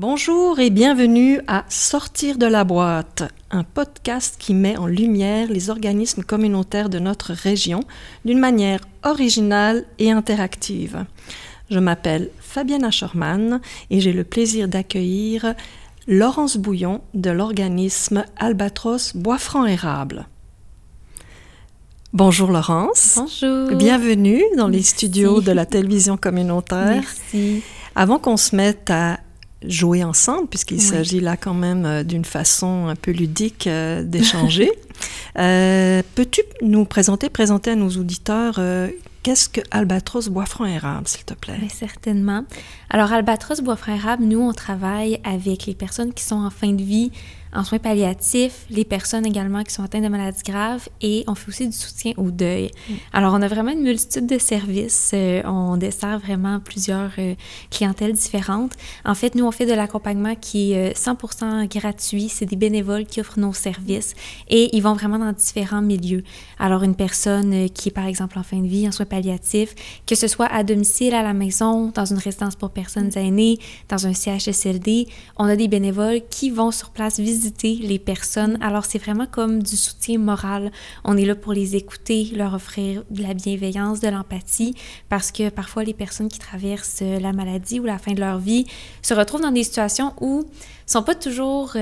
Bonjour et bienvenue à Sortir de la boîte, un podcast qui met en lumière les organismes communautaires de notre région d'une manière originale et interactive. Je m'appelle Fabienne Aschermann et j'ai le plaisir d'accueillir Laurence Bouillon de l'organisme Albatros Bois-Franc-Érable. Bonjour Laurence. Bonjour. Bienvenue dans les studios de la télévision communautaire. Merci. Avant qu'on se mette à jouer ensemble, puisqu'il s'agit là quand même d'une façon un peu ludique d'échanger. Peux-tu nous présenter à nos auditeurs qu'est-ce que Albatros Bois-Franc-Érable, s'il te plaît? Bien, certainement. Alors, Albatros Bois-Franc-Érable, nous, on travaille avec les personnes qui sont en fin de vie, en soins palliatifs, les personnes également qui sont atteintes de maladies graves et on fait aussi du soutien au deuil. Alors, on a vraiment une multitude de services. On dessert vraiment plusieurs clientèles différentes. En fait, nous, on fait de l'accompagnement qui est 100% gratuit. C'est des bénévoles qui offrent nos services et ils vont vraiment dans différents milieux. Alors, une personne qui est, par exemple, en fin de vie, en soins palliatifs, que ce soit à domicile, à la maison, dans une résidence pour personnes aînées, dans un CHSLD, on a des bénévoles qui vont sur place visiter les personnes. Alors, c'est vraiment comme du soutien moral. On est là pour les écouter, leur offrir de la bienveillance, de l'empathie, parce que parfois, les personnes qui traversent la maladie ou la fin de leur vie se retrouvent dans des situations où ils ne sont pas toujours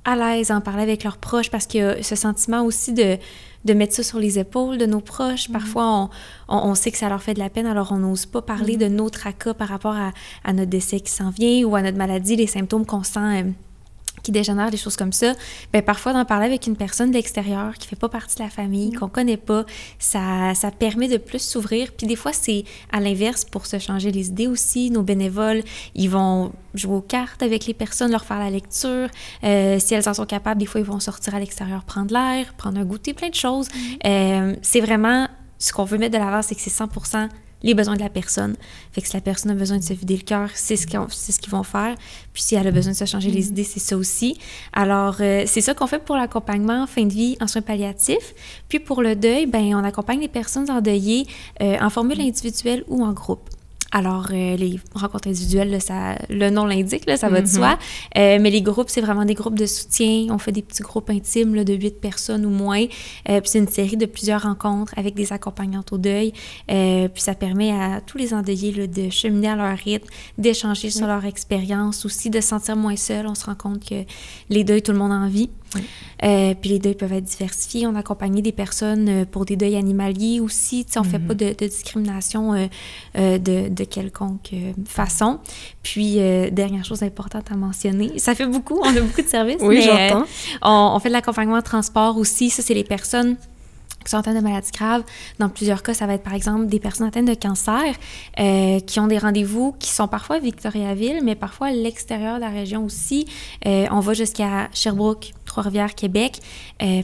à l'aise à en parler avec leurs proches, parce qu'il y a ce sentiment aussi de mettre ça sur les épaules de nos proches. Parfois, on sait que ça leur fait de la peine, alors on n'ose pas parler de nos tracas par rapport à notre décès qui s'en vient ou à notre maladie, les symptômes qu'on sent qui dégénèrent, des choses comme ça. Bien, parfois, d'en parler avec une personne de l'extérieur qui fait pas partie de la famille, qu'on connaît pas, ça permet de plus s'ouvrir. Puis des fois, c'est à l'inverse pour se changer les idées aussi. Nos bénévoles, ils vont jouer aux cartes avec les personnes, leur faire la lecture. Si elles en sont capables, des fois, ils vont sortir à l'extérieur, prendre l'air, prendre un goûter, plein de choses. C'est vraiment... Ce qu'on veut mettre de l'avant, c'est que c'est 100% les besoins de la personne. Fait que si la personne a besoin de se vider le cœur, c'est ce qu'ils vont faire. Puis si elle a besoin de se changer les idées, c'est ça aussi. Alors, c'est ça qu'on fait pour l'accompagnement fin de vie en soins palliatifs. Puis pour le deuil, bien, on accompagne les personnes endeuillées en formule individuelle ou en groupe. Alors, les rencontres individuelles, là, le nom l'indique, là, ça va de soi. Mais les groupes, c'est vraiment des groupes de soutien. On fait des petits groupes intimes là, de 8 personnes ou moins. Puis c'est une série de plusieurs rencontres avec des accompagnantes au deuil. Puis ça permet à tous les endeuillés là, de cheminer à leur rythme, d'échanger sur leur expérience, aussi de se sentir moins seul. On se rend compte que les deuils, tout le monde en vit. Puis les deuils peuvent être diversifiés. On accompagne des personnes pour des deuils animaliers aussi. On ne fait pas de discrimination de quelconque façon. Puis, dernière chose importante à mentionner, ça fait beaucoup, on a beaucoup de services. Oui, mais, j'entends. On fait de l'accompagnement en transport aussi. Ça, c'est les personnes qui sont atteintes de maladies graves. Dans plusieurs cas, ça va être, par exemple, des personnes atteintes de cancer qui ont des rendez-vous qui sont parfois à Victoriaville, mais parfois à l'extérieur de la région aussi. On va jusqu'à Sherbrooke, Trois-Rivières, Québec,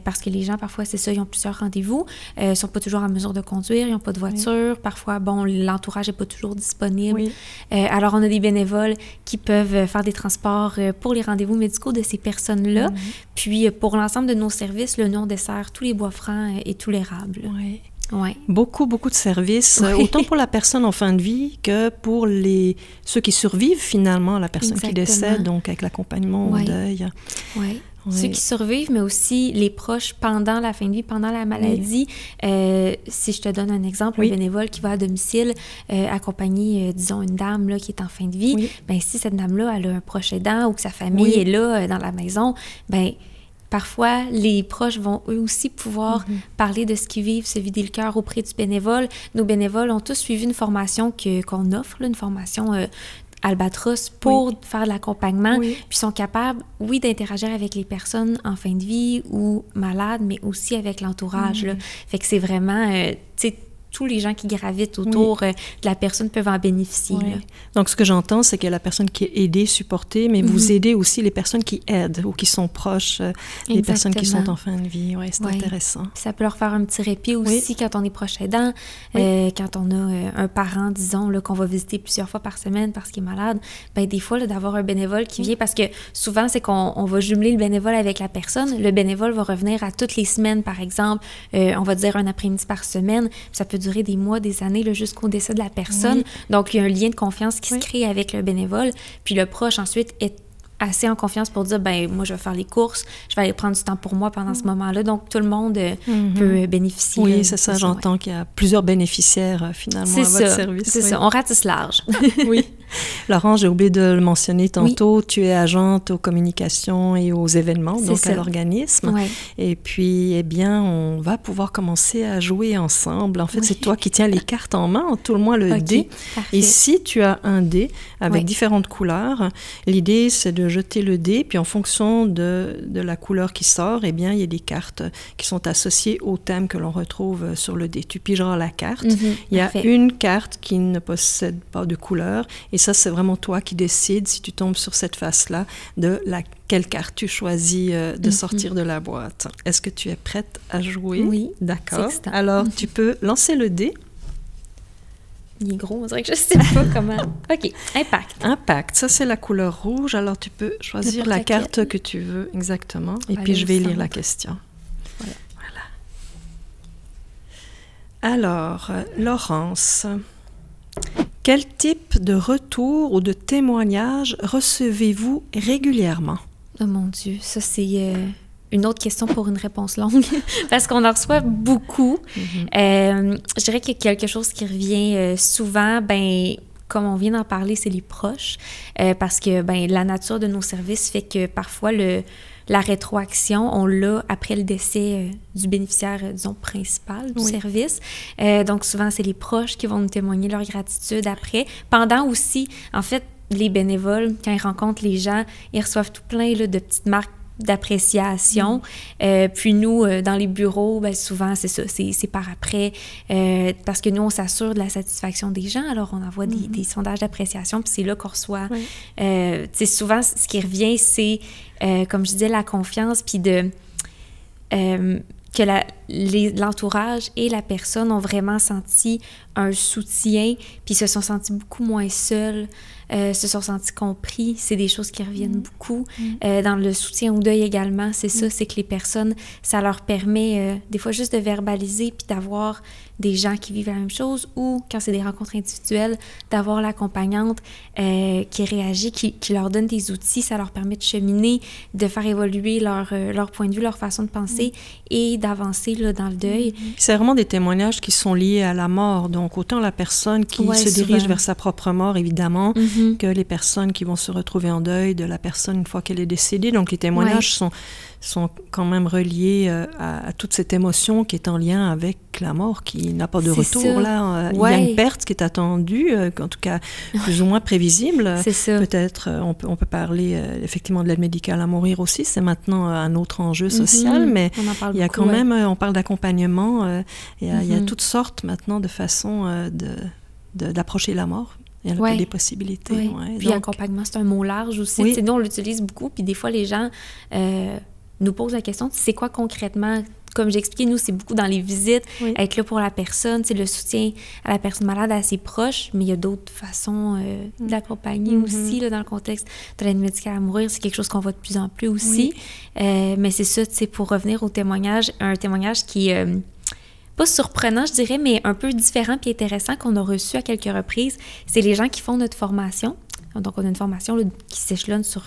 parce que les gens, parfois, c'est ça, ils ont plusieurs rendez-vous. Ils ne sont pas toujours en mesure de conduire, ils n'ont pas de voiture. Parfois, bon, l'entourage n'est pas toujours disponible. Alors, on a des bénévoles qui peuvent faire des transports pour les rendez-vous médicaux de ces personnes-là. Puis, pour l'ensemble de nos services, nous, on dessert tous les Bois-Francs et tout l'érable. Ouais. Beaucoup de services, autant pour la personne en fin de vie que pour ceux qui survivent finalement, la personne qui décède, donc avec l'accompagnement au deuil. Oui. Ceux qui survivent, mais aussi les proches pendant la fin de vie, pendant la maladie. Si je te donne un exemple, un bénévole qui va à domicile accompagner, disons, une dame là, qui est en fin de vie, bien, si cette dame-là, elle a un proche aidant ou que sa famille est là dans la maison, bien, parfois, les proches vont eux aussi pouvoir parler de ce qu'ils vivent, se vider le cœur auprès du bénévole. Nos bénévoles ont tous suivi une formation qu'on offre, là, une formation Albatros pour faire de l'accompagnement, puis sont capables, d'interagir avec les personnes en fin de vie ou malades, mais aussi avec l'entourage. Là. Fait que c'est vraiment, tu sais, tous les gens qui gravitent autour de la personne peuvent en bénéficier. Là. Donc, ce que j'entends, c'est que la personne qui est aidée, supportée, mais vous aidez aussi les personnes qui aident ou qui sont proches des personnes qui sont en fin de vie. Oui, c'est intéressant. Puis ça peut leur faire un petit répit aussi quand on est proche aidant, quand on a un parent, disons, là, qu'on va visiter plusieurs fois par semaine parce qu'il est malade. Bien, des fois, là, d'avoir un bénévole qui vient, parce que souvent, c'est qu'on va jumeler le bénévole avec la personne. Le bénévole va revenir à toutes les semaines, par exemple. On va dire un après-midi par semaine. Ça peut durer des mois, des années, là, jusqu'au décès de la personne. Donc, il y a un lien de confiance qui se crée avec le bénévole. Puis le proche, ensuite, est assez en confiance pour dire, ben moi, je vais faire les courses, je vais aller prendre du temps pour moi pendant ce moment-là. Donc, tout le monde peut bénéficier. Oui, c'est ça, j'entends qu'il y a plusieurs bénéficiaires, finalement, à votre service. C'est ça, on ratisse large. Oui. Laurent, j'ai oublié de le mentionner tantôt, tu es agente aux communications et aux événements, donc à l'organisme. Ouais. Et puis, eh bien, on va pouvoir commencer à jouer ensemble. En fait, c'est toi qui tiens les cartes en main, tout le moins le dé. Parfait. Ici, tu as un dé avec différentes couleurs. L'idée, c'est de jeter le dé, puis en fonction de la couleur qui sort, eh bien, il y a des cartes qui sont associées au thème que l'on retrouve sur le dé. Tu pigeras la carte. Il y a une carte qui ne possède pas de couleur, et ça, c'est vraiment toi qui décides, si tu tombes sur cette face-là, de quelle carte tu choisis de sortir de la boîte. Est-ce que tu es prête à jouer? Oui. D'accord. Alors, tu peux lancer le dé. Il est gros, on dirait que je sais pas comment. OK, impact. Impact, ça c'est la couleur rouge. Alors, tu peux choisir la carte que tu veux exactement. Et puis, je vais lire la question. Voilà. Alors, Laurence, quel type de retour ou de témoignage recevez-vous régulièrement? Oh mon Dieu, ça c'est une autre question pour une réponse longue, parce qu'on en reçoit beaucoup. Je dirais qu'il y a quelque chose qui revient souvent, comme on vient d'en parler, c'est les proches, parce que la nature de nos services fait que parfois la rétroaction, on l'a après le décès du bénéficiaire, disons, principal du service. Donc, souvent, c'est les proches qui vont nous témoigner leur gratitude après. Pendant aussi, en fait, les bénévoles, quand ils rencontrent les gens, ils reçoivent tout plein de petites marques d'appréciation. Puis nous, dans les bureaux, souvent, c'est ça, c'est par après, parce que nous, on s'assure de la satisfaction des gens, alors on envoie des sondages d'appréciation, puis c'est là qu'on reçoit. Souvent, ce qui revient, c'est, comme je disais, la confiance, puis que l'entourage et la personne ont vraiment senti un soutien, puis se sont sentis beaucoup moins seuls, se sont sentis compris. C'est des choses qui reviennent beaucoup. Dans le soutien au deuil également, c'est ça, c'est que les personnes, ça leur permet des fois juste de verbaliser, puis d'avoir des gens qui vivent la même chose, ou quand c'est des rencontres individuelles, d'avoir l'accompagnante qui réagit, qui leur donne des outils, ça leur permet de cheminer, de faire évoluer leur point de vue, leur façon de penser et d'avancer là, dans le deuil. C'est vraiment des témoignages qui sont liés à la mort, donc autant la personne qui se dirige vers sa propre mort, évidemment, que les personnes qui vont se retrouver en deuil de la personne une fois qu'elle est décédée. Donc les témoignages sont quand même reliés à toute cette émotion qui est en lien avec la mort, qui n'a pas de retour. Là. Il y a une perte qui est attendue, en tout cas plus ou moins prévisible. C'est ça. Peut-être, on peut parler effectivement de l'aide médicale à mourir aussi, c'est maintenant un autre enjeu social, mais il y a quand même, on parle d'accompagnement, il y a toutes sortes maintenant de façons d'approcher la mort. Il y a des possibilités. Puis accompagnement, c'est un mot large aussi. Nous, on l'utilise beaucoup, puis des fois, les gens nous posent la question, c'est quoi concrètement? Comme j'ai expliqué, nous, c'est beaucoup dans les visites, être là pour la personne, le soutien à la personne malade, à ses proches, mais il y a d'autres façons d'accompagner aussi, là, dans le contexte de l'aide médicale à mourir. C'est quelque chose qu'on voit de plus en plus aussi. Mais c'est ça, pour revenir au témoignage, un témoignage qui est pas surprenant, je dirais, mais un peu différent puis intéressant qu'on a reçu à quelques reprises, c'est les gens qui font notre formation. Donc, on a une formation là, qui s'échelonne sur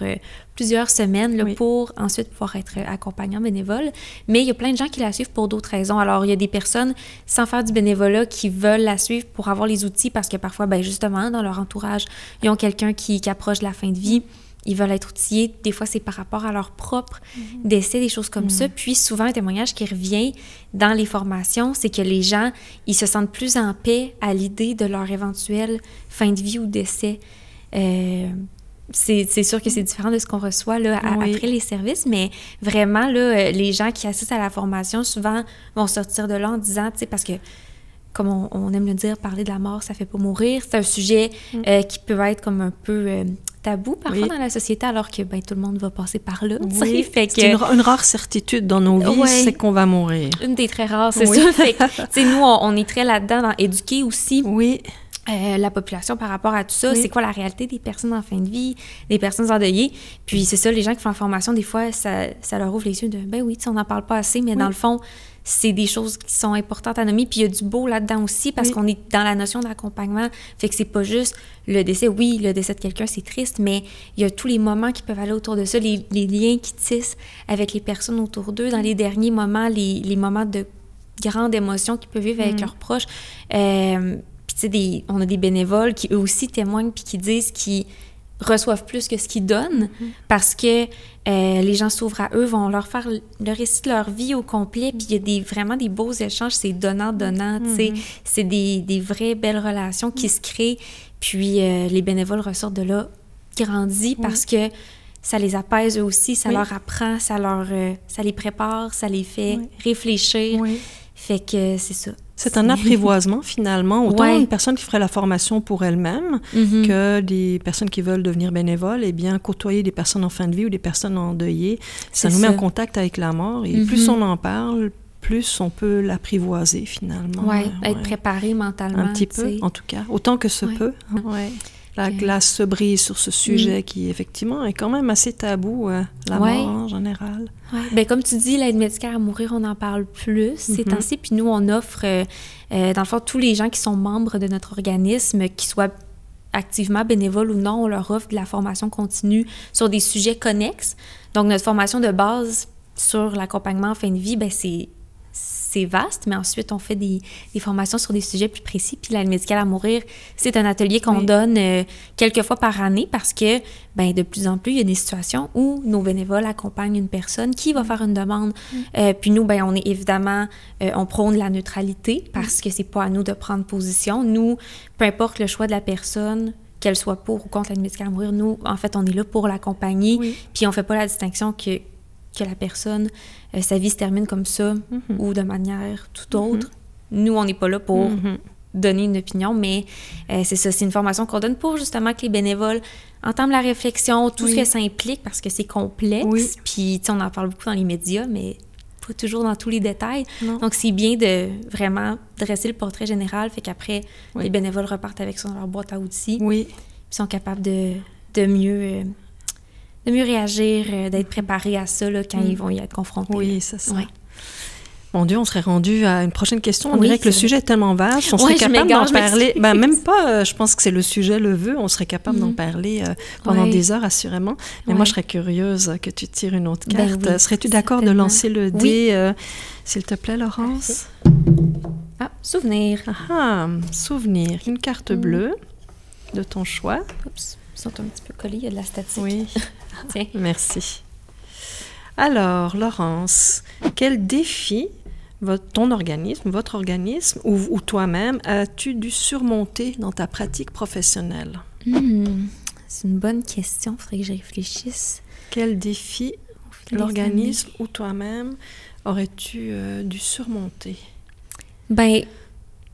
plusieurs semaines là, pour ensuite pouvoir être accompagnant bénévole. Mais il y a plein de gens qui la suivent pour d'autres raisons. Alors, il y a des personnes, sans faire du bénévolat, qui veulent la suivre pour avoir les outils parce que parfois, justement, dans leur entourage, ils ont quelqu'un qui approche de la fin de vie. Ils veulent être outillés. Des fois, c'est par rapport à leur propre décès, des choses comme ça. Puis, souvent, un témoignage qui revient dans les formations, c'est que les gens, ils se sentent plus en paix à l'idée de leur éventuelle fin de vie ou décès. C'est sûr que c'est différent de ce qu'on reçoit là, après les services, mais vraiment, là, les gens qui assistent à la formation, souvent, vont sortir de là en disant, tu sais, parce que, comme on aime le dire, parler de la mort, ça fait pas mourir. C'est un sujet qui peut être comme un peu tabou parfois dans la société, alors que tout le monde va passer par là. Fait que, c'est une rare certitude dans nos vies, c'est qu'on va mourir. Une des très rares, c'est ça. Fait que, nous, on est très là-dedans, dans éduquer aussi. La population par rapport à tout ça, c'est quoi la réalité des personnes en fin de vie, des personnes endeuillées. Puis c'est ça, les gens qui font la formation, des fois, ça leur ouvre les yeux de, on n'en parle pas assez, mais dans le fond, c'est des choses qui sont importantes à nommer. Puis il y a du beau là-dedans aussi, parce qu'on est dans la notion d'accompagnement. Fait que c'est pas juste le décès. Oui, le décès de quelqu'un, c'est triste, mais il y a tous les moments qui peuvent aller autour de ça, les liens qui tissent avec les personnes autour d'eux, dans les derniers moments, les moments de grande émotion qu'ils peuvent vivre avec leurs proches. Puis tu sais, on a des bénévoles qui eux aussi témoignent puis qui disent qu'ils reçoivent plus que ce qu'ils donnent, parce que les gens s'ouvrent à eux, vont leur faire le récit de leur vie au complet, puis il y a vraiment des beaux échanges, c'est donnant-donnant, tu sais, c'est des vraies belles relations qui se créent, puis les bénévoles ressortent de là grandis parce que ça les apaise eux aussi, ça leur apprend, ça les prépare, ça les fait réfléchir, fait que c'est ça. C'est un apprivoisement, finalement. Autant une personne qui ferait la formation pour elle-même que des personnes qui veulent devenir bénévoles, eh bien, côtoyer des personnes en fin de vie ou des personnes endeuillées, ça nous met en contact avec la mort. Et plus on en parle, plus on peut l'apprivoiser, finalement. Oui, être préparé mentalement. Un petit peu, en tout cas. Autant que se peut. La glace se brise sur ce sujet qui, effectivement, est quand même assez tabou, la mort en général. Ouais. Bien, comme tu dis, l'aide médicale à mourir, on en parle plus ces temps-ci. Puis nous, on offre, dans le fond, tous les gens qui sont membres de notre organisme, qu'ils soient activement bénévoles ou non, on leur offre de la formation continue sur des sujets connexes. Donc, notre formation de base sur l'accompagnement en fin de vie, bien, c'est vaste, mais ensuite, on fait des formations sur des sujets plus précis. Puis l'aide médicale à mourir, c'est un atelier qu'on donne quelques fois par année parce que, bien, de plus en plus, il y a des situations où nos bénévoles accompagnent une personne qui va faire une demande. Puis nous, bien, on est évidemment, on prône la neutralité parce que c'est pas à nous de prendre position. Nous, peu importe le choix de la personne, qu'elle soit pour ou contre l'aide médicale à mourir, nous, en fait, on est là pour l'accompagner. Puis on fait pas la distinction que la personne, sa vie se termine comme ça ou de manière tout autre. Nous, on n'est pas là pour donner une opinion, mais c'est ça, c'est une formation qu'on donne pour justement que les bénévoles entament la réflexion, tout ce que ça implique, parce que c'est complexe, puis on en parle beaucoup dans les médias, mais pas toujours dans tous les détails. Donc, c'est bien de vraiment dresser le portrait général, fait qu'après, les bénévoles repartent avec ça dans leur boîte à outils, puis sont capables de mieux réagir, d'être préparés à ça là, quand ils vont y être confrontés. Oui, c'est ça. Mon Dieu, on serait rendu à une prochaine question. On dirait que le sujet est tellement vaste. On serait capable d'en parler. Ben, même pas, je pense que c'est le sujet le veut. On serait capable d'en parler pendant des heures, assurément. Mais moi, je serais curieuse que tu tires une autre carte. Serais-tu d'accord de lancer le dé, s'il te plaît, Laurence? Ah, souvenir. Souvenir. Une carte bleue de ton choix. Oups, ils sont un petit peu collés, il y a de la statique. Oui. Tiens. Merci. Alors, Laurence, quel défi votre organisme ou toi-même as-tu dû surmonter dans ta pratique professionnelle? C'est une bonne question, il faudrait que j'y réfléchisse. Quel défi l'organisme ou toi-même aurais-tu dû surmonter? Bien,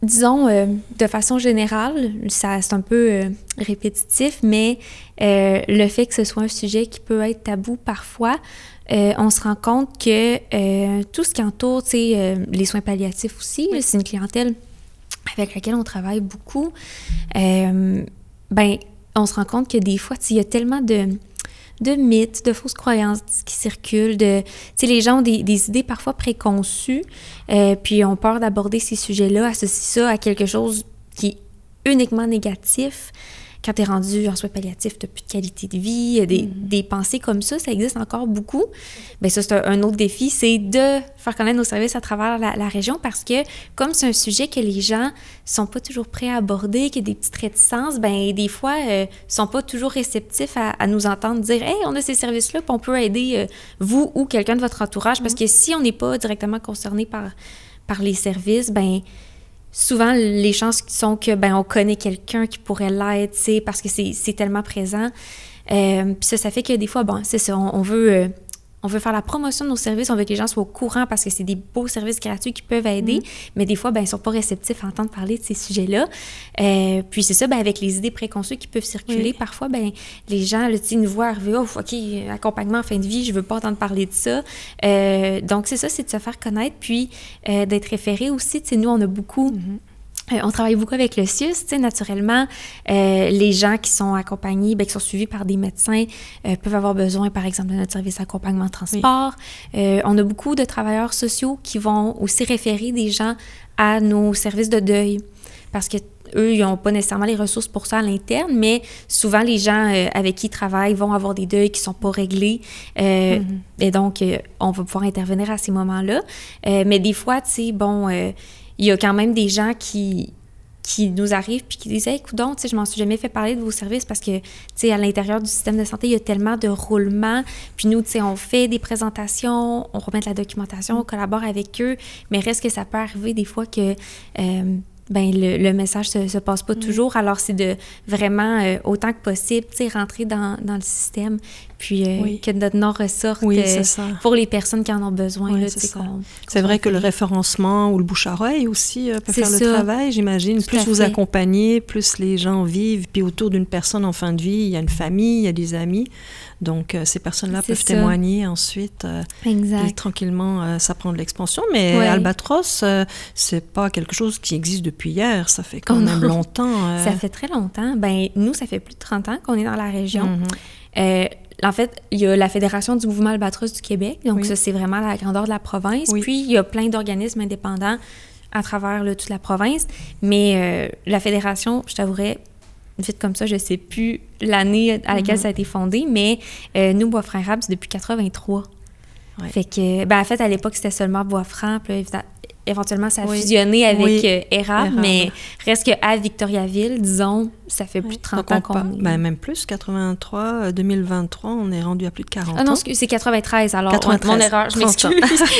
disons, de façon générale, c'est un peu répétitif, mais le fait que ce soit un sujet qui peut être tabou parfois, on se rend compte que tout ce qui entoure, tu sais, les soins palliatifs aussi, c'est une clientèle avec laquelle on travaille beaucoup. Ben, on se rend compte que des fois, il y a tellement de mythes, de fausses croyances qui circulent, tu sais, les gens ont des idées parfois préconçues, puis ont peur d'aborder ces sujets-là, associent ça à quelque chose qui est uniquement négatif. Quand tu es rendu en soins palliatifs, tu n'as plus de qualité de vie, des pensées comme ça existe encore beaucoup. Bien, ça, c'est un autre défi, c'est de faire connaître nos services à travers la région parce que, comme c'est un sujet que les gens sont pas toujours prêts à aborder, qu'il y a des petites réticences, bien, des fois, sont pas toujours réceptifs à nous entendre dire « Hey, on a ces services-là, puis on peut aider vous ou quelqu'un de votre entourage. » Parce que si on n'est pas directement concerné par les services, bien, souvent, les chances sont que, ben, on connaît quelqu'un qui pourrait l'aider, tu sais, parce que c'est tellement présent. Puis ça fait que des fois, bon, c'est ça, on veut faire la promotion de nos services, on veut que les gens soient au courant parce que c'est des beaux services gratuits qui peuvent aider, mais des fois, ben, ils sont pas réceptifs à entendre parler de ces sujets-là. Puis c'est ça, ben, avec les idées préconçues qui peuvent circuler, parfois, ben, les gens, là, ils nous voient arriver, « Oh, OK, accompagnement en fin de vie, je veux pas entendre parler de ça. » Donc, c'est ça, c'est de se faire connaître, puis d'être référé aussi. Tu sais, nous, on a beaucoup On travaille beaucoup avec le CIUS, tu sais, naturellement. Les gens qui sont accompagnés, qui sont suivis par des médecins, peuvent avoir besoin, par exemple, de notre service d'accompagnement de transport. Oui. On a beaucoup de travailleurs sociaux qui vont aussi référer des gens à nos services de deuil, parce que eux, ils n'ont pas nécessairement les ressources pour ça à l'interne, mais souvent, les gens avec qui ils travaillent vont avoir des deuils qui ne sont pas réglés. Et donc, on va pouvoir intervenir à ces moments-là. Mais des fois, tu sais, il y a quand même des gens qui nous arrivent puis qui disent « Hey, coudonc, tu sais, je m'en suis jamais fait parler de vos services parce que, tu sais, à l'intérieur du système de santé, il y a tellement de roulements. Puis nous, tu sais, on fait des présentations, on remet de la documentation, on collabore avec eux, mais reste que ça peut arriver des fois que... le message se passe pas toujours. Alors, c'est de vraiment, autant que possible, tu sais, rentrer dans le système, puis que notre nom ressorte pour les personnes qui en ont besoin. Oui, là, c'est vrai que le référencement ou le bouche-à-oreille aussi peut faire le travail, j'imagine. Plus vous accompagnez, plus les gens vivent. Puis autour d'une personne en fin de vie, il y a une famille, il y a des amis. Donc, ces personnes-là peuvent témoigner ensuite. Et tranquillement, ça prend de l'expansion. Mais Albatros, c'est pas quelque chose qui existe depuis hier. Ça fait quand même longtemps. Ça fait très longtemps. Nous, ça fait plus de 30 ans qu'on est dans la région. En fait, il y a la Fédération du mouvement Albatros du Québec. Donc, ça, c'est vraiment la grandeur de la province. Puis, il y a plein d'organismes indépendants à travers toute la province. Mais la Fédération, je t'avouerais, vite comme ça, je sais plus l'année à laquelle ça a été fondé, mais nous, Bois-Franc-Érable, c'est depuis 83. Fait que, en fait, à l'époque, c'était seulement Bois-Franc, puis éventuellement, ça a fusionné avec Érable, mais reste qu'à Victoriaville, disons, ça fait plus de 30 ans qu'on est. Même plus, 83, 2023, on est rendu à plus de 40 ans. Ah non, c'est 93, alors 93, mon erreur, je m'excuse.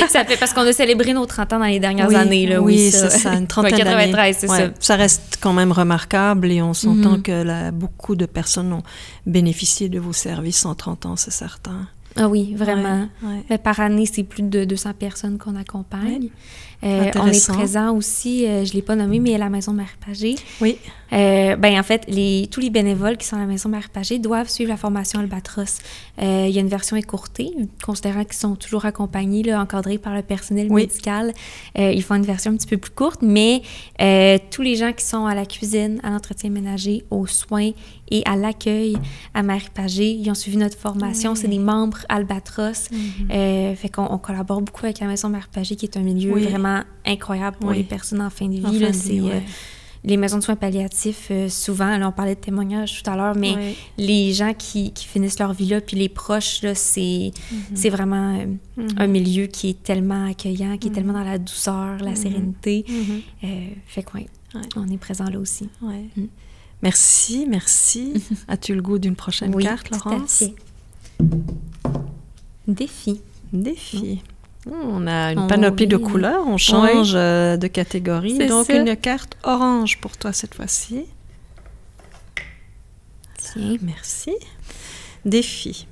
Ça fait parce qu'on a célébré nos 30 ans dans les dernières années. Là, c'est ça, une trentaine d'années. 93, c'est ça. Ça reste quand même remarquable et on s'entend que beaucoup de personnes ont bénéficié de vos services en 30 ans, c'est certain. Ah oui, vraiment. Par année, c'est plus de 200 personnes qu'on accompagne. On est présent aussi, je ne l'ai pas nommé, mais à la Maison Marie Pagé. Oui. En fait, tous les bénévoles qui sont à la Maison Marie Pagé doivent suivre la formation Albatros. Il y a une version écourtée, considérant qu'ils sont toujours accompagnés, là, encadrés par le personnel médical. Ils font une version un petit peu plus courte, mais tous les gens qui sont à la cuisine, à l'entretien ménager, aux soins et à l'accueil à Marie Pagé, ils ont suivi notre formation. C'est des membres Albatros. Fait qu'on collabore beaucoup avec la Maison Marie Pagé, qui est un milieu vraiment incroyable pour les personnes en fin de vie. Là, c'est les maisons de soins palliatifs, souvent, là, on parlait de témoignages tout à l'heure, mais les gens qui finissent leur vie là, puis les proches, là, c'est vraiment un milieu qui est tellement accueillant, qui est tellement dans la douceur, la sérénité. Fait que on est présent là aussi. Merci. As-tu le goût d'une prochaine carte, Laurence? Défi. On a une panoplie de couleurs, on change de catégorie. Donc, une carte orange pour toi cette fois-ci. Tiens. Merci. Défi.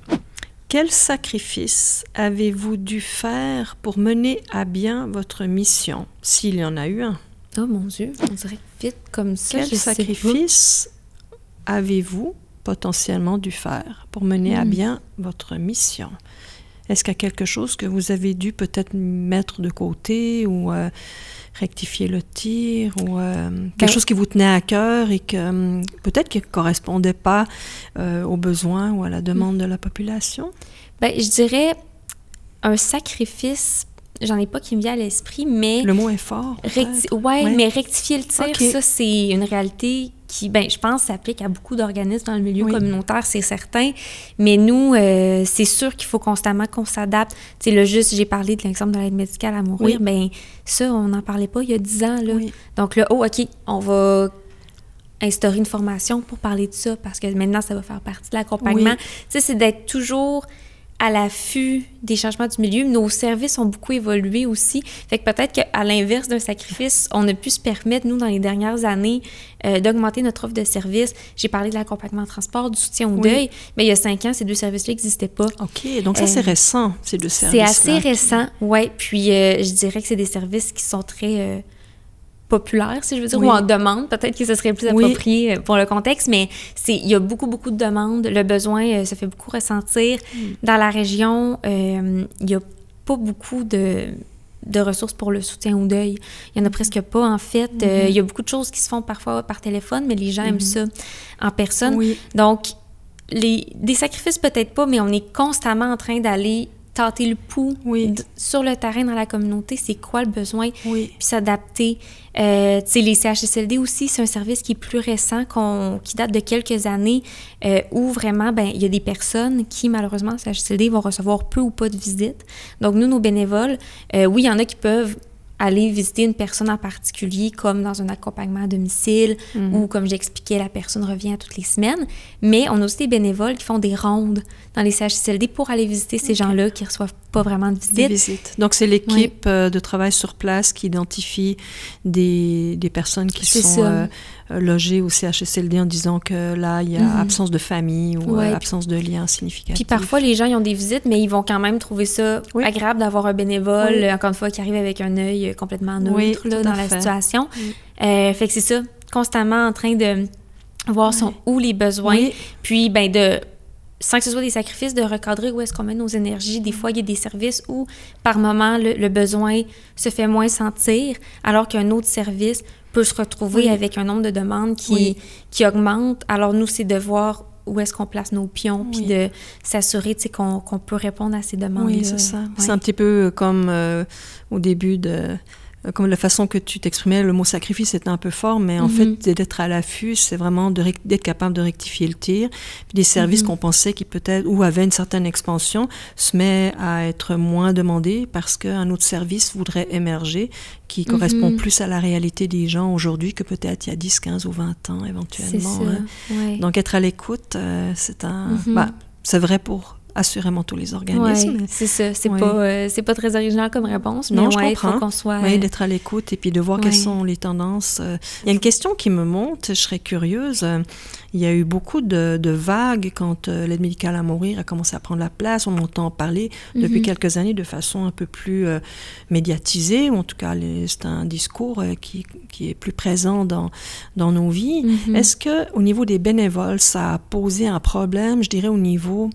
Quel sacrifice avez-vous dû faire pour mener à bien votre mission, s'il y en a eu un? Oh mon Dieu, on dirait vite comme ça. Quel sacrifice avez-vous potentiellement dû faire pour mener à bien votre mission? Est-ce qu'il y a quelque chose que vous avez dû peut-être mettre de côté ou rectifier le tir ou quelque chose qui vous tenait à cœur et que peut-être qui ne correspondait pas aux besoins ou à la demande de la population? Je dirais un sacrifice, j'en ai pas qui me vient à l'esprit, mais... Le mot est fort. Mais rectifier le tir, ça, c'est une réalité qui, je pense, s'applique à beaucoup d'organismes dans le milieu communautaire, c'est certain. Mais nous, c'est sûr qu'il faut constamment qu'on s'adapte. Tu sais, j'ai parlé de l'exemple de l'aide médicale à mourir, ça, on n'en parlait pas il y a 10 ans, là. Donc là, OK, on va instaurer une formation pour parler de ça, parce que maintenant, ça va faire partie de l'accompagnement. Tu sais, c'est d'être toujours à l'affût des changements du milieu. Nos services ont beaucoup évolué aussi. Fait que peut-être qu'à l'inverse d'un sacrifice, on a pu se permettre, nous, dans les dernières années, d'augmenter notre offre de services. J'ai parlé de l'accompagnement en transport, du soutien au deuil, mais il y a 5 ans, ces deux services-là n'existaient pas. OK, donc ça, c'est récent, ces deux services-là. C'est assez récent, oui. Puis je dirais que c'est des services qui sont très... populaire, si je veux dire, ou en demande, peut-être que ce serait plus approprié pour le contexte, mais il y a beaucoup de demandes. Le besoin se fait beaucoup ressentir. Dans la région, il n'y a pas beaucoup de ressources pour le soutien au deuil. Il n'y en a presque pas, en fait. Il y a beaucoup de choses qui se font parfois par téléphone, mais les gens aiment ça en personne. Oui. Donc, des sacrifices peut-être pas, mais on est constamment en train d'aller tâter le pouls sur le terrain dans la communauté, c'est quoi le besoin, puis s'adapter. Tu sais, les CHSLD aussi, c'est un service qui est plus récent, qui date de quelques années, où vraiment, il y a des personnes qui, malheureusement, CHSLD, vont recevoir peu ou pas de visites. Donc, nous, nos bénévoles, oui, il y en a qui peuvent aller visiter une personne en particulier, comme dans un accompagnement à domicile, ou comme j'expliquais, la personne revient toutes les semaines. Mais on a aussi des bénévoles qui font des rondes dans les CHSLD pour aller visiter ces gens-là qui ne reçoivent pas vraiment de visite. Donc, c'est l'équipe de travail sur place qui identifie des personnes qui sont logées au CHSLD en disant que là, il y a absence de famille ou absence de lien significatif. Puis parfois, les gens, ils ont des visites, mais ils vont quand même trouver ça agréable d'avoir un bénévole, encore une fois, qui arrive avec un œil complètement neutre dans la situation. Fait que c'est ça, constamment en train de voir où les besoins, puis sans que ce soit des sacrifices, de recadrer où est-ce qu'on met nos énergies. Des fois, il y a des services où, par moment, le besoin se fait moins sentir, alors qu'un autre service peut se retrouver avec un nombre de demandes qui augmente. Alors, nous, c'est de voir où est-ce qu'on place nos pions, puis de s'assurer qu'on peut répondre à ces demandes. Oui, c'est ça. C'est un petit peu comme au début comme la façon que tu t'exprimais, le mot sacrifice était un peu fort, mais en fait, d'être à l'affût, c'est vraiment d'être capable de rectifier le tir. Puis des services qu'on pensait qui peut-être, ou avaient une certaine expansion, se met à être moins demandés parce qu'un autre service voudrait émerger qui correspond plus à la réalité des gens aujourd'hui que peut-être il y a 10, 15 ou 20 ans éventuellement. C'est ça, Donc, être à l'écoute, c'est c'est vrai pour assurément tous les organismes. Oui, c'est ça. C'est pas très original comme réponse, mais il faut qu'on soit... Oui, d'être à l'écoute et puis de voir quelles sont les tendances. Il y a une question qui me monte, je serais curieuse. Il y a eu beaucoup de vagues quand l'aide médicale à mourir a commencé à prendre la place. On entend parler depuis quelques années de façon un peu plus médiatisée, ou en tout cas, c'est un discours qui est plus présent dans nos vies. Est-ce qu'au niveau des bénévoles, ça a posé un problème, je dirais, au niveau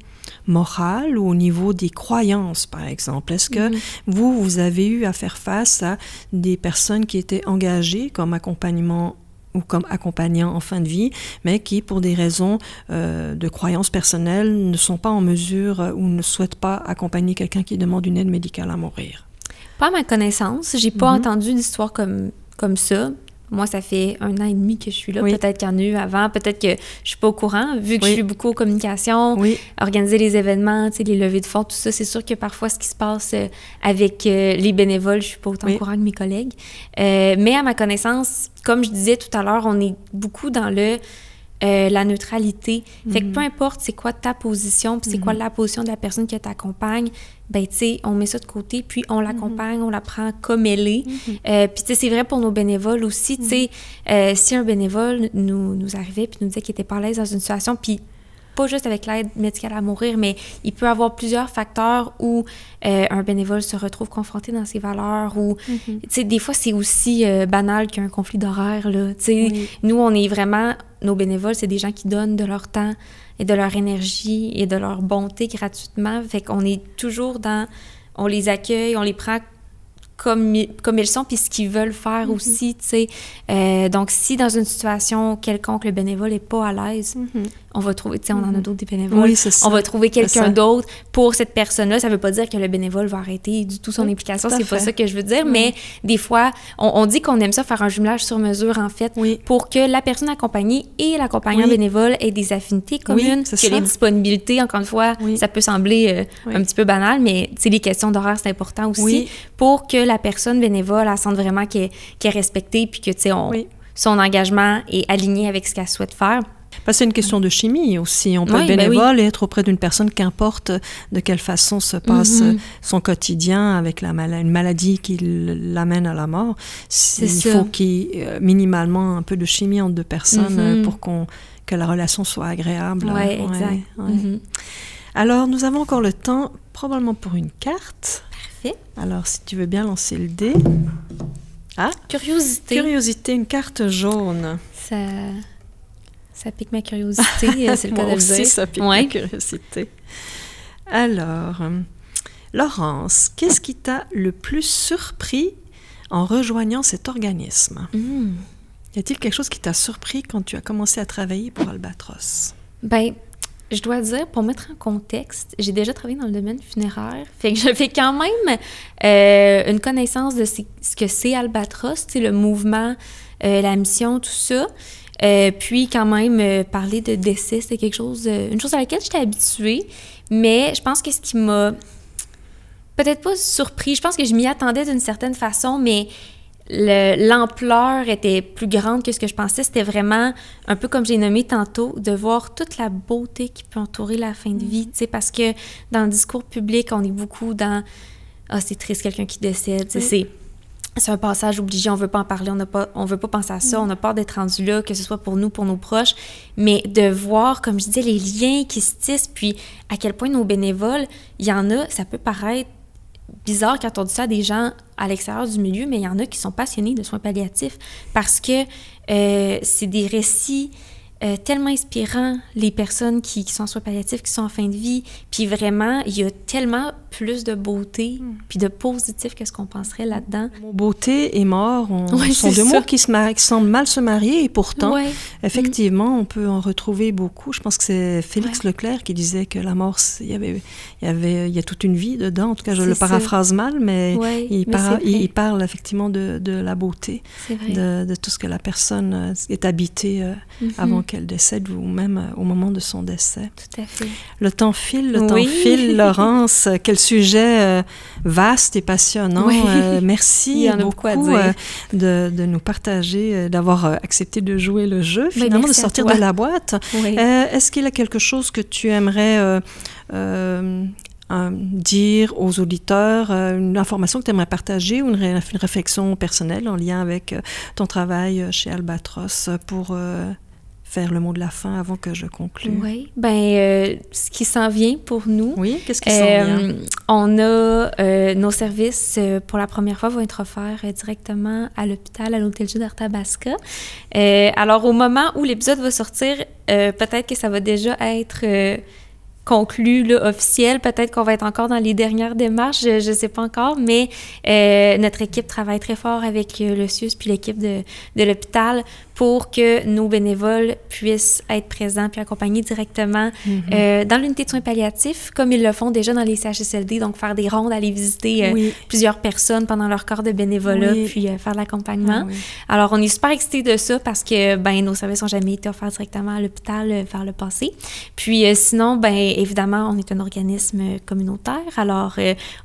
moral ou au niveau des croyances, par exemple? Est-ce que vous avez eu à faire face à des personnes qui étaient engagées comme accompagnement ou comme accompagnants en fin de vie, mais qui, pour des raisons de croyances personnelles, ne sont pas en mesure ou ne souhaitent pas accompagner quelqu'un qui demande une aide médicale à mourir? Pas à ma connaissance. J'ai pas entendu d'histoire comme ça. Moi, ça fait 1 an et demi que je suis là. Peut-être qu'il y en a eu avant. Peut-être que je suis pas au courant, vu que je suis beaucoup aux communications, organiser les événements, les levées de fonds, tout ça. C'est sûr que parfois, ce qui se passe avec les bénévoles, je suis pas autant au courant que mes collègues. Mais à ma connaissance, comme je disais tout à l'heure, on est beaucoup dans la neutralité. Fait que peu importe c'est quoi ta position, puis c'est quoi la position de la personne qui t'accompagne, tu sais, on met ça de côté, puis on l'accompagne, on la prend comme elle est. Puis tu sais, c'est vrai pour nos bénévoles aussi, tu sais, si un bénévole nous arrivait puis nous disait qu'il était pas à l'aise dans une situation, puis pas juste avec l'aide médicale à mourir, mais il peut y avoir plusieurs facteurs où un bénévole se retrouve confronté dans ses valeurs, ou, tu sais, des fois, c'est aussi banal qu'un conflit d'horaire, là. Tu sais, nous, on est vraiment... Nos bénévoles, c'est des gens qui donnent de leur temps et de leur énergie et de leur bonté gratuitement. Fait qu'on est toujours on les accueille, on les prend comme ils sont, puis ce qu'ils veulent faire aussi, tu sais. Donc, si dans une situation quelconque, le bénévole n'est pas à l'aise, on va trouver, tu sais, on en a d'autres des bénévoles. Oui, c'est ça. On va trouver quelqu'un d'autre pour cette personne-là. Ça ne veut pas dire que le bénévole va arrêter du tout son implication, c'est pas ça que je veux dire, mais des fois, on dit qu'on aime ça faire un jumelage sur mesure, en fait, pour que la personne accompagnée et l'accompagnant bénévole aient des affinités communes, que les disponibilités, encore une fois, ça peut sembler un petit peu banal, mais, tu sais, les questions d'horaire, c'est important aussi, pour que la personne bénévole, elle sente vraiment qu'elle est respectée, puis que, tu sais, son engagement est aligné avec ce qu'elle souhaite faire. Parce que c'est une question de chimie aussi. On peut être bénévole et être auprès d'une personne, qu'importe de quelle façon se passe son quotidien avec une maladie qui l'amène à la mort. Il faut qu'il y ait minimalement un peu de chimie entre deux personnes pour que la relation soit agréable. Oui, exact. Alors, nous avons encore le temps, probablement pour une carte. Parfait. Alors, si tu veux bien lancer le dé. Ah! Curiosité. Curiosité, une carte jaune. Ça pique ma curiosité, c'est le cas de le dire. Moi aussi, ça pique ma curiosité. Alors, Laurence, qu'est-ce qui t'a le plus surpris en rejoignant cet organisme? Y a-t-il quelque chose qui t'a surpris quand tu as commencé à travailler pour Albatros? Bien, je dois dire, pour mettre en contexte, j'ai déjà travaillé dans le domaine funéraire, fait que j'avais quand même une connaissance de ce que c'est Albatros, tu sais, le mouvement, la mission, tout ça. Puis quand même, parler de décès, c'était quelque chose, une chose à laquelle j'étais habituée, mais je pense que ce qui m'a peut-être pas surpris, je pense que je m'y attendais d'une certaine façon, mais l'ampleur était plus grande que ce que je pensais. C'était vraiment, un peu comme j'ai nommé tantôt, de voir toute la beauté qui peut entourer la fin de vie, tu sais, parce que dans le discours public, on est beaucoup dans « Ah, c'est triste, quelqu'un qui décède », tu sais, c'est un passage obligé, on veut pas en parler, on veut pas penser à ça, on a peur d'être rendu là, que ce soit pour nous, pour nos proches, mais de voir, comme je disais, les liens qui se tissent, puis à quel point nos bénévoles, il y en a, ça peut paraître bizarre quand on dit ça à des gens à l'extérieur du milieu, mais il y en a qui sont passionnés de soins palliatifs parce que c'est des récits tellement inspirants, les personnes qui sont en soins palliatifs, qui sont en fin de vie, puis vraiment, il y a tellement plus de beauté puis de positif que ce qu'on penserait là-dedans. Le mot beauté et mort sont deux mots qui semblent mal se marier, et pourtant, effectivement, on peut en retrouver beaucoup. Je pense que c'est Félix Leclerc qui disait que la mort, il y a toute une vie dedans. En tout cas, je le paraphrase mal, mais il parle effectivement de la beauté, de tout ce que la personne est habitée avant qu'elle décède ou même au moment de son décès. Tout à fait. Le temps file, Laurence. Quel sujet vaste et passionnant. Merci beaucoup de nous partager, d'avoir accepté de jouer le jeu, finalement, de sortir de la boîte. Est-ce qu'il y a quelque chose que tu aimerais dire aux auditeurs, une information que tu aimerais partager ou une réflexion personnelle en lien avec ton travail chez Albatros pour faire le mot de la fin avant que je conclue? Oui, bien, ce qui s'en vient pour nous. Oui, qu'est-ce qui s'en vient? On a nos services, pour la première fois, vont être offerts directement à l'hôpital, à l'Hôtel Dieu d'Arthabasca. Alors, au moment où l'épisode va sortir, peut-être que ça va déjà être conclu, là, officiel. Peut-être qu'on va être encore dans les dernières démarches, je ne sais pas encore, mais notre équipe travaille très fort avec le CIUS puis l'équipe de l'hôpital pour que nos bénévoles puissent être présents puis accompagnés directement dans l'unité de soins palliatifs, comme ils le font déjà dans les CHSLD, donc faire des rondes, aller visiter plusieurs personnes pendant leur corps de bénévolat, puis faire l'accompagnement. Alors, on est super excités de ça parce que nos services n'ont jamais été offerts directement à l'hôpital par le passé. Puis sinon, évidemment, on est un organisme communautaire, alors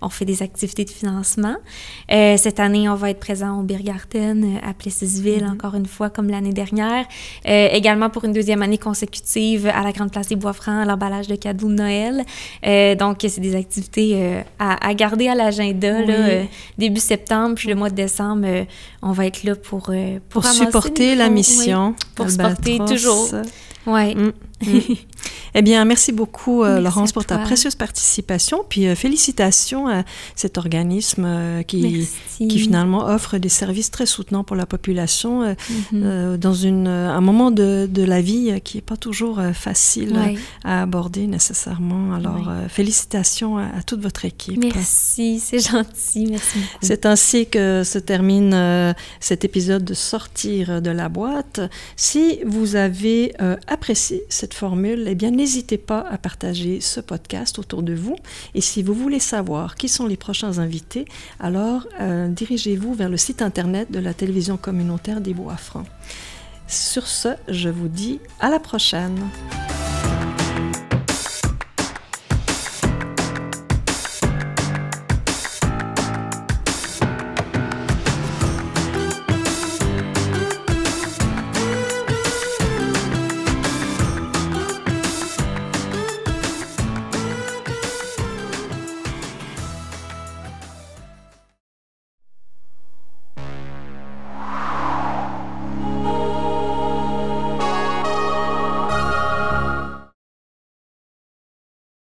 on fait des activités de financement. Cette année, on va être présent au Birgarten, à Plessisville, encore une fois, comme l'année dernière. Également pour une deuxième année consécutive à la Grande Place des Bois-Francs, à l'emballage de cadeaux de Noël. Donc, c'est des activités à garder à l'agenda, là, début septembre, puis le mois de décembre, on va être là pour supporter la mission. Pour supporter toujours. Oui. Eh bien, merci beaucoup, Laurence, pour ta précieuse participation. Puis félicitations à cet organisme qui finalement offre des services très soutenants pour la population dans un moment de la vie qui n'est pas toujours facile à aborder nécessairement. Alors, félicitations à toute votre équipe. Merci, c'est gentil. Merci beaucoup. C'est ainsi que se termine cet épisode de Sortir de la boîte. Si vous avez apprécié cette formule, eh bien, n'hésitez pas à partager ce podcast autour de vous. Et si vous voulez savoir qui sont les prochains invités, alors dirigez-vous vers le site Internet de la télévision communautaire des Bois-Francs. Sur ce, je vous dis à la prochaine.